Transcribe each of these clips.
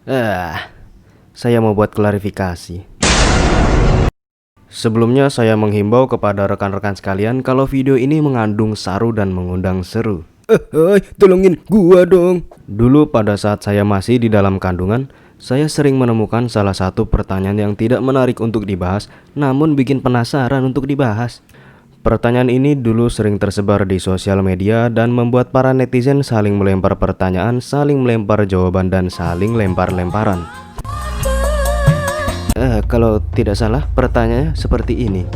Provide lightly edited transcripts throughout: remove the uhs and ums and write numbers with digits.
Ah, saya mau buat klarifikasi. Sebelumnya saya menghimbau kepada rekan-rekan sekalian kalau video ini mengandung saru dan mengundang seru. Tolongin gua dong. Dulu pada saat saya masih di dalam kandungan, saya sering menemukan salah satu pertanyaan yang tidak menarik untuk dibahas, namun bikin penasaran untuk dibahas. Pertanyaan ini dulu sering tersebar di sosial media dan membuat para netizen saling melempar pertanyaan, saling melempar jawaban, dan saling lempar-lemparan. Kalau tidak salah, pertanyaannya seperti ini.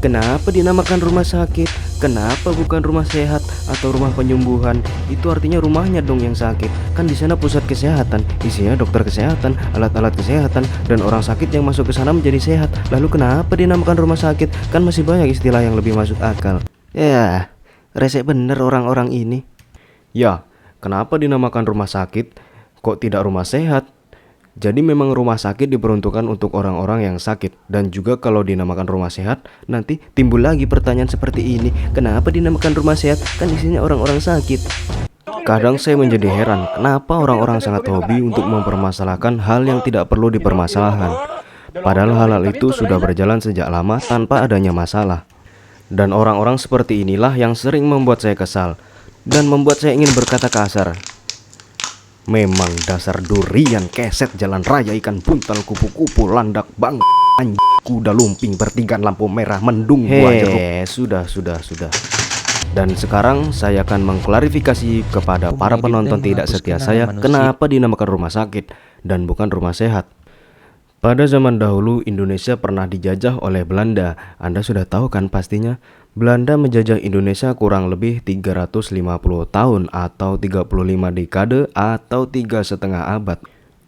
Kenapa dinamakan rumah sakit? Kenapa bukan rumah sehat atau rumah penyembuhan? Itu artinya rumahnya dong yang sakit. Kan di sana pusat kesehatan, isinya dokter kesehatan, alat-alat kesehatan, dan orang sakit yang masuk ke sana menjadi sehat. Lalu kenapa dinamakan rumah sakit? Kan masih banyak istilah yang lebih masuk akal. Ya, resek bener orang-orang ini. Ya, kenapa dinamakan rumah sakit? Kok tidak rumah sehat? Jadi memang rumah sakit diperuntukkan untuk orang-orang yang sakit. Dan juga kalau dinamakan rumah sehat, nanti timbul lagi pertanyaan seperti ini. Kenapa dinamakan rumah sehat? Kan isinya orang-orang sakit. Kadang saya menjadi heran, kenapa orang-orang sangat hobi untuk mempermasalahkan hal yang tidak perlu dipermasalahkan. Padahal hal-hal itu sudah berjalan sejak lama tanpa adanya masalah. Dan orang-orang seperti inilah yang sering membuat saya kesal dan membuat saya ingin berkata kasar. Memang dasar durian, keset, jalan raya, ikan buntal, kupu-kupu, landak, bang, anjing, kuda lumping, pertigaan lampu merah, mendung, buah jeruk. Sudah. Dan sekarang saya akan mengklarifikasi kepada para penonton tidak setia saya kenapa dinamakan rumah sakit dan bukan rumah sehat. Pada zaman dahulu Indonesia pernah dijajah oleh Belanda. Anda sudah tahu kan pastinya. Belanda menjajah Indonesia kurang lebih 350 tahun atau 35 dekade atau 3,5 abad.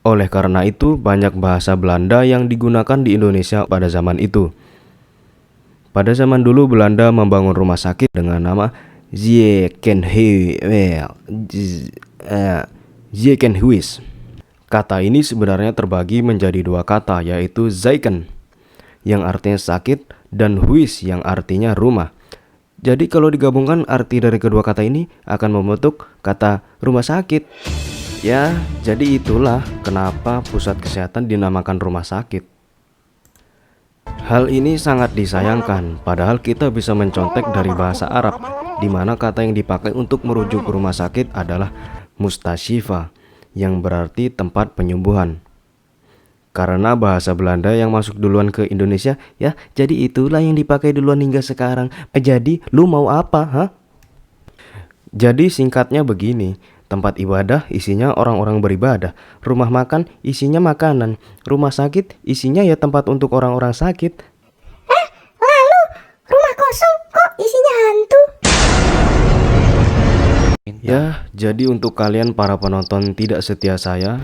Oleh karena itu banyak bahasa Belanda yang digunakan di Indonesia pada zaman itu. Pada zaman dulu Belanda membangun rumah sakit dengan nama Ziekenhuis. Kata ini sebenarnya terbagi menjadi dua kata, yaitu Zieken yang artinya sakit dan Huis yang artinya rumah. Jadi kalau digabungkan arti dari kedua kata ini akan membentuk kata rumah sakit. Ya, jadi itulah kenapa pusat kesehatan dinamakan rumah sakit. Hal ini sangat disayangkan, padahal kita bisa mencontek dari bahasa Arab, di mana kata yang dipakai untuk merujuk rumah sakit adalah mustashifa, yang berarti tempat penyembuhan. Karena bahasa Belanda yang masuk duluan ke Indonesia, ya jadi itulah yang dipakai duluan hingga sekarang. Jadi lu mau apa, ha? Jadi singkatnya begini, tempat ibadah isinya orang-orang beribadah, rumah makan isinya makanan, rumah sakit isinya ya tempat untuk orang-orang sakit. Lalu rumah kosong kok isinya hantu? Ya, jadi untuk kalian para penonton tidak setia saya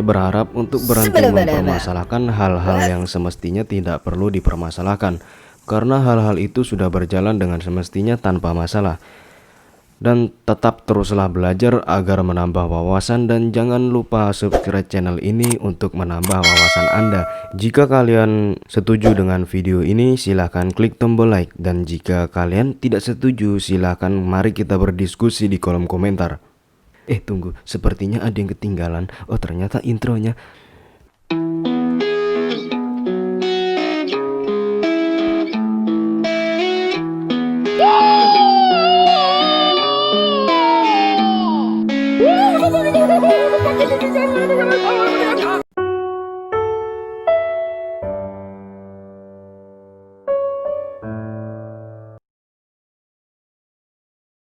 berharap untuk berhenti mempermasalahkan hal-hal yang semestinya tidak perlu dipermasalahkan. Karena hal-hal itu sudah berjalan dengan semestinya tanpa masalah. Dan tetap teruslah belajar agar menambah wawasan, dan jangan lupa subscribe channel ini untuk menambah wawasan Anda. Jika kalian setuju dengan video ini silahkan klik tombol like, dan jika kalian tidak setuju silahkan mari kita berdiskusi di kolom komentar. Tunggu, sepertinya ada yang ketinggalan. Oh ternyata intronya.